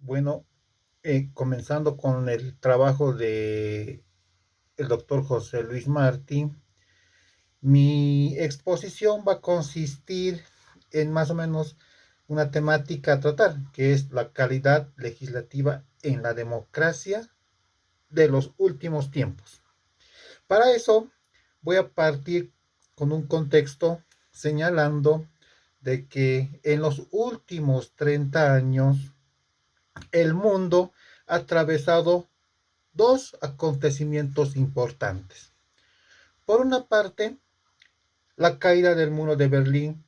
Bueno, comenzando con el trabajo de el doctor José Luis Martí, mi exposición va a consistir en más o menos una temática a tratar, que es la calidad legislativa en la democracia de los últimos tiempos. Para eso voy a partir con un contexto señalando de que en los últimos 30 años el mundo ha atravesado dos acontecimientos importantes. Por una parte, la caída del muro de Berlín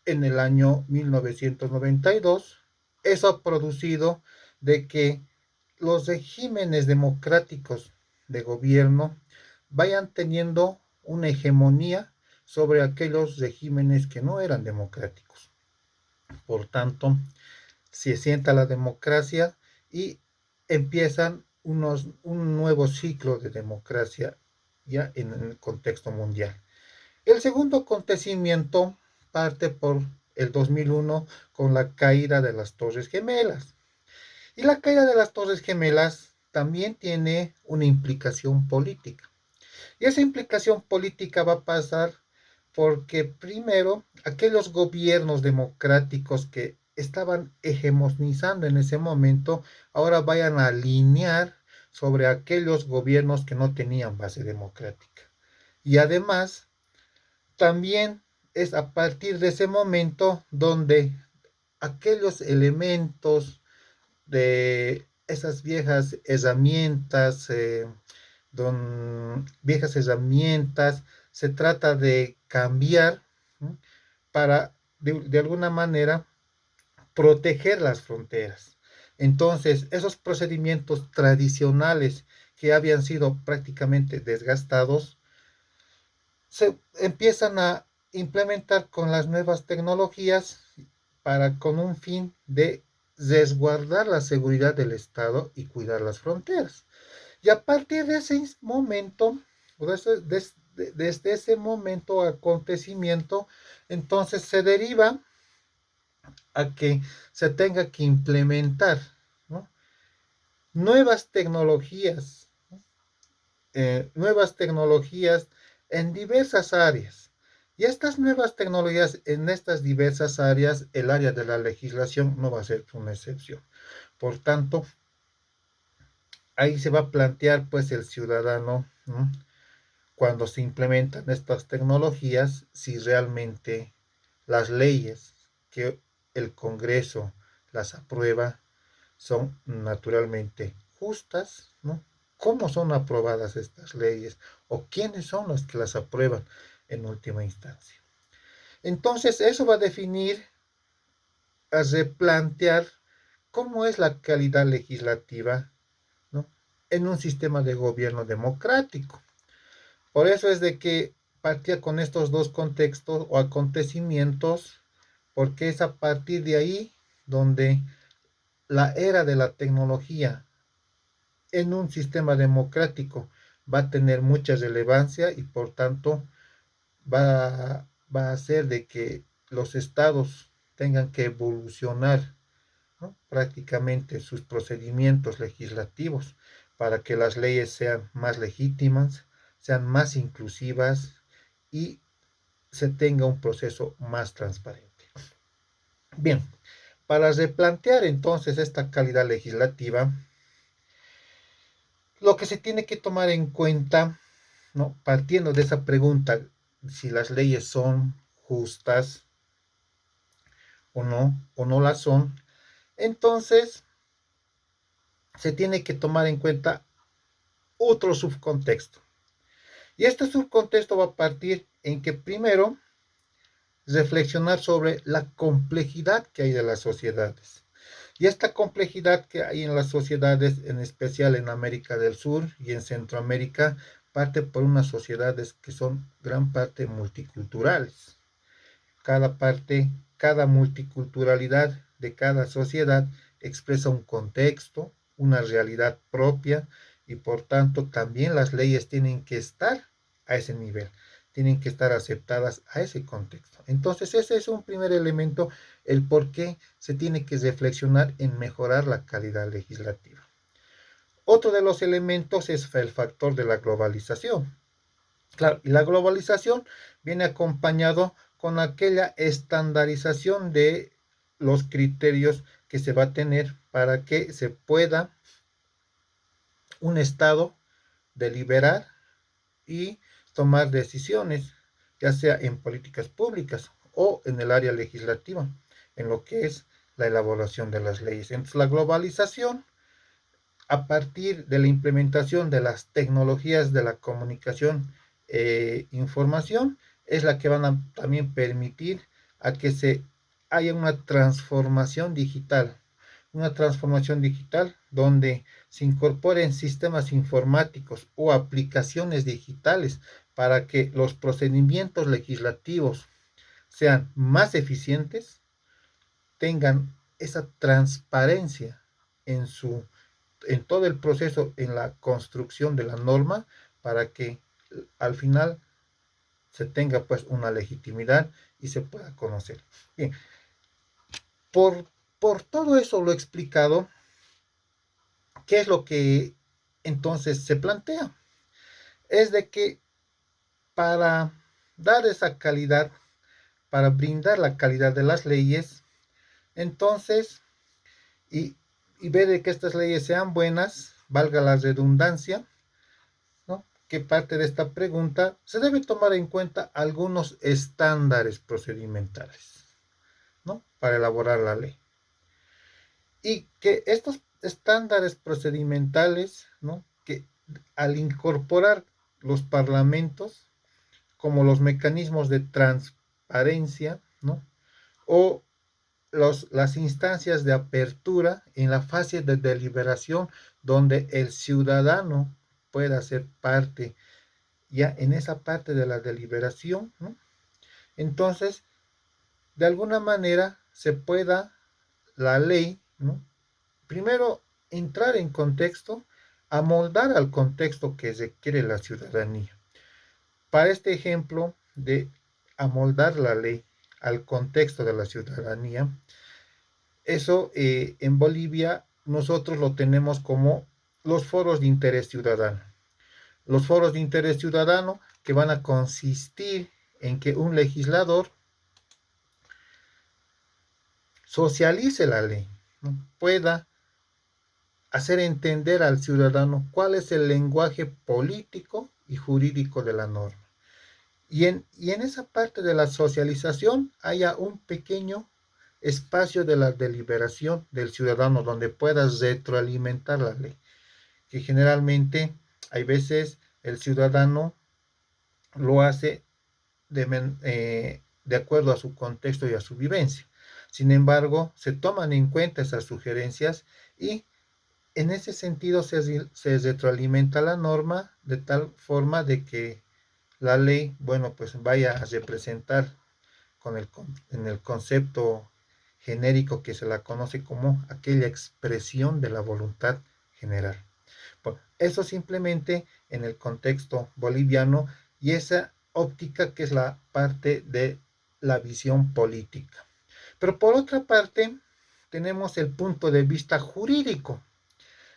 en el año 1992. Eso ha producido de que los regímenes democráticos de gobierno vayan teniendo una hegemonía sobre aquellos regímenes que no eran democráticos. Por tanto, se sienta la democracia y empiezan un nuevo ciclo de democracia ya en el contexto mundial. El segundo acontecimiento parte por el 2001 con la caída de las Torres Gemelas. Y la caída de las Torres Gemelas también tiene una implicación política. Y esa implicación política va a pasar porque primero aquellos gobiernos democráticos que estaban hegemonizando en ese momento ahora vayan a alinear sobre aquellos gobiernos que no tenían base democrática. Y además, también es a partir de ese momento donde aquellos elementos de esas viejas herramientas, se trata de cambiar, ¿no? Para de alguna manera proteger las fronteras. Entonces, esos procedimientos tradicionales que habían sido prácticamente desgastados, se empiezan a implementar con las nuevas tecnologías para con un fin de resguardar la seguridad del Estado y cuidar las fronteras. Y a partir de ese momento, desde ese momento acontecimiento, entonces se deriva a que se tenga que implementar, ¿no? nuevas tecnologías, nuevas tecnologías en diversas áreas. Y estas nuevas tecnologías en estas diversas áreas, el área de la legislación no va a ser una excepción. Por tanto, ahí se va a plantear pues el ciudadano, ¿no? Cuando se implementan estas tecnologías, si realmente las leyes que el Congreso las aprueba son naturalmente justas, ¿no? ¿Cómo son aprobadas estas leyes? ¿O quiénes son los que las aprueban en última instancia? Entonces, eso va a definir, a replantear cómo es la calidad legislativa, ¿no? en un sistema de gobierno democrático. Por eso es de que partía con estos dos contextos o acontecimientos, porque es a partir de ahí donde la era de la tecnología en un sistema democrático va a tener mucha relevancia y por tanto va a hacer de que los estados tengan que evolucionar, ¿no? prácticamente sus procedimientos legislativos para que las leyes sean más legítimas, sean más inclusivas y se tenga un proceso más transparente. Bien, para replantear entonces esta calidad legislativa, lo que se tiene que tomar en cuenta, ¿no? partiendo de esa pregunta, si las leyes son justas o no las son, entonces se tiene que tomar en cuenta otro subcontexto. Y este subcontexto va a partir en que primero reflexionar sobre la complejidad que hay de las sociedades. Y esta complejidad que hay en las sociedades, en especial en América del Sur y en Centroamérica, parte por unas sociedades que son gran parte multiculturales. Cada parte, cada multiculturalidad de cada sociedad expresa un contexto, una realidad propia y por tanto también las leyes tienen que estar a ese nivel, tienen que estar aceptadas a ese contexto. Entonces ese es un primer elemento el por qué se tiene que reflexionar en mejorar la calidad legislativa. Otro de los elementos es el factor de la globalización. Claro, y la globalización viene acompañado con aquella estandarización de los criterios que se va a tener para que se pueda un Estado deliberar y tomar decisiones, ya sea en políticas públicas o en el área legislativa, en lo que es la elaboración de las leyes. Entonces, la globalización, a partir de la implementación de las tecnologías de la comunicación e información, es la que van a también permitir a que se haya una transformación digital donde se incorporen sistemas informáticos o aplicaciones digitales para que los procedimientos legislativos sean más eficientes, tengan esa transparencia en en todo el proceso, en la construcción de la norma, para que al final se tenga pues una legitimidad y se pueda conocer. Bien, por, por todo eso lo he explicado, ¿qué es lo que entonces se plantea? Es de que para dar esa calidad, para brindar la calidad de las leyes, entonces, y, y ver de que estas leyes sean buenas, valga la redundancia, ¿no? Que parte de esta pregunta se debe tomar en cuenta algunos estándares procedimentales, ¿no? Para elaborar la ley. Y que estos estándares procedimentales, ¿no? Que al incorporar los parlamentos como los mecanismos de transparencia, ¿no? O las instancias de apertura en la fase de deliberación donde el ciudadano pueda ser parte ya en esa parte de la deliberación, ¿no? Entonces, de alguna manera se pueda la ley, ¿no? Primero entrar en contexto, amoldar al contexto que requiere la ciudadanía. Para este ejemplo de amoldar la ley al contexto de la ciudadanía, eso en Bolivia nosotros lo tenemos como los foros de interés ciudadano. Los foros de interés ciudadano que van a consistir en que un legislador socialice la ley, ¿no? Pueda hacer entender al ciudadano cuál es el lenguaje político y jurídico de la norma. Y en esa parte de la socialización haya un pequeño espacio de la deliberación del ciudadano donde puedas retroalimentar la ley, que generalmente hay veces el ciudadano lo hace de acuerdo a su contexto y a su vivencia. Sin embargo, se toman en cuenta esas sugerencias y en ese sentido se retroalimenta la norma de tal forma de que la ley, bueno, pues vaya a representar en el concepto genérico que se la conoce como aquella expresión de la voluntad general. Bueno, eso simplemente en el contexto boliviano y esa óptica que es la parte de la visión política. Pero por otra parte, tenemos el punto de vista jurídico.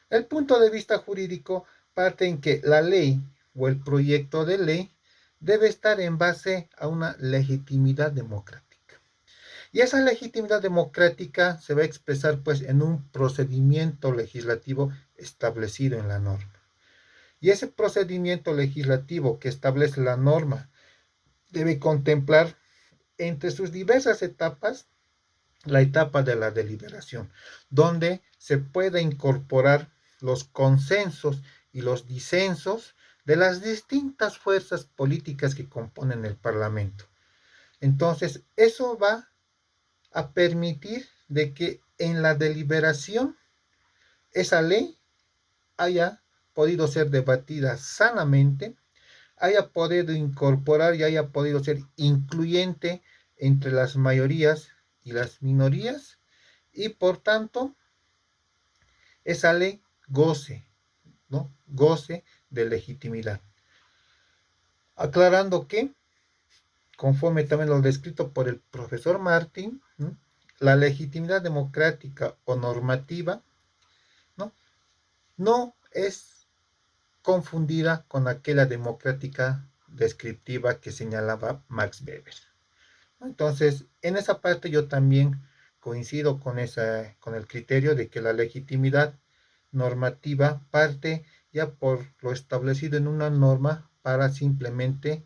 El punto de vista jurídico parte en que la ley o el proyecto de ley debe estar en base a una legitimidad democrática. Y esa legitimidad democrática se va a expresar pues en un procedimiento legislativo establecido en la norma. Y ese procedimiento legislativo que establece la norma debe contemplar entre sus diversas etapas la etapa de la deliberación, donde se pueda incorporar los consensos y los disensos de las distintas fuerzas políticas que componen el Parlamento. Entonces, eso va a permitir de que en la deliberación esa ley haya podido ser debatida sanamente, haya podido incorporar y haya podido ser incluyente entre las mayorías y las minorías y por tanto esa ley goce, ¿no? Goce de legitimidad. Aclarando que, conforme también lo descrito por el profesor Martín, ¿no? la legitimidad democrática o normativa, ¿no? No es confundida con aquella democrática descriptiva que señalaba Max Weber. Entonces, en esa parte yo también coincido con el criterio de que la legitimidad normativa parte ya por lo establecido en una norma para simplemente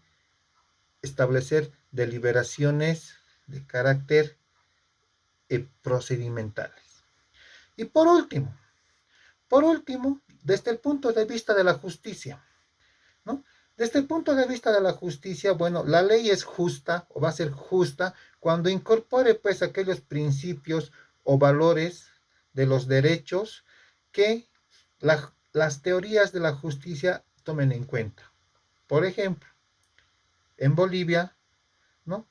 establecer deliberaciones de carácter procedimentales. Y por último, desde el punto de vista de la justicia, ¿no? Desde el punto de vista de la justicia, bueno, la ley es justa o va a ser justa cuando incorpore pues aquellos principios o valores de los derechos que las teorías de la justicia tomen en cuenta. Por ejemplo, en Bolivia, ¿no?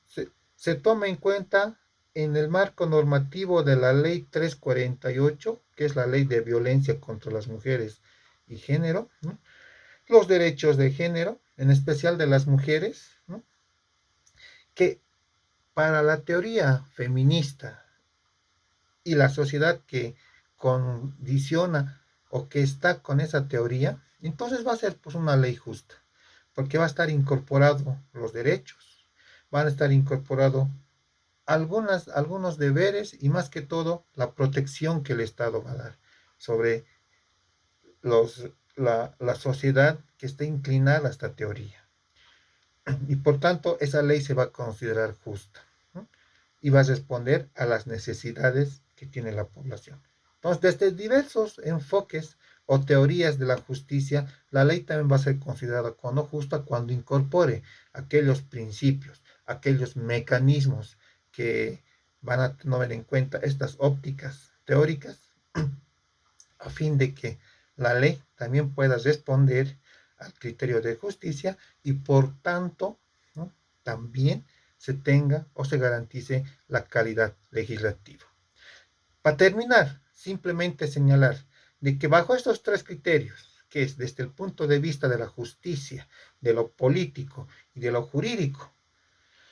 Se toma en cuenta en el marco normativo de la ley 348, que es la ley de violencia contra las mujeres y género, ¿no? Los derechos de género, en especial de las mujeres, ¿no? Que para la teoría feminista y la sociedad que condiciona o que está con esa teoría, entonces va a ser pues una ley justa, porque va a estar incorporado los derechos, van a estar incorporados algunos deberes y más que todo la protección que el Estado va a dar sobre la sociedad que está inclinada a esta teoría. Y por tanto esa ley se va a considerar justa, ¿no? Y va a responder a las necesidades que tiene la población. Entonces, desde diversos enfoques o teorías de la justicia, la ley también va a ser considerada como justa cuando incorpore aquellos principios, aquellos mecanismos que van a tener en cuenta estas ópticas teóricas a fin de que la ley también pueda responder al criterio de justicia y por tanto, ¿no? También se tenga o se garantice la calidad legislativa. Para terminar, simplemente señalar de que bajo estos tres criterios, que es desde el punto de vista de la justicia, de lo político y de lo jurídico,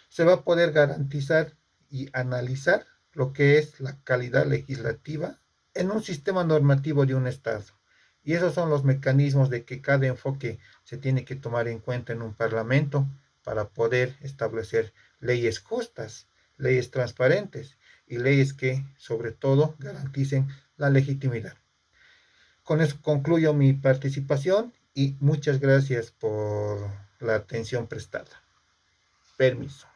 se va a poder garantizar y analizar lo que es la calidad legislativa en un sistema normativo de un Estado. Y esos son los mecanismos de que cada enfoque se tiene que tomar en cuenta en un parlamento para poder establecer leyes justas, leyes transparentes y leyes que sobre todo garanticen la legitimidad. Con eso concluyo mi participación y muchas gracias por la atención prestada. Permiso.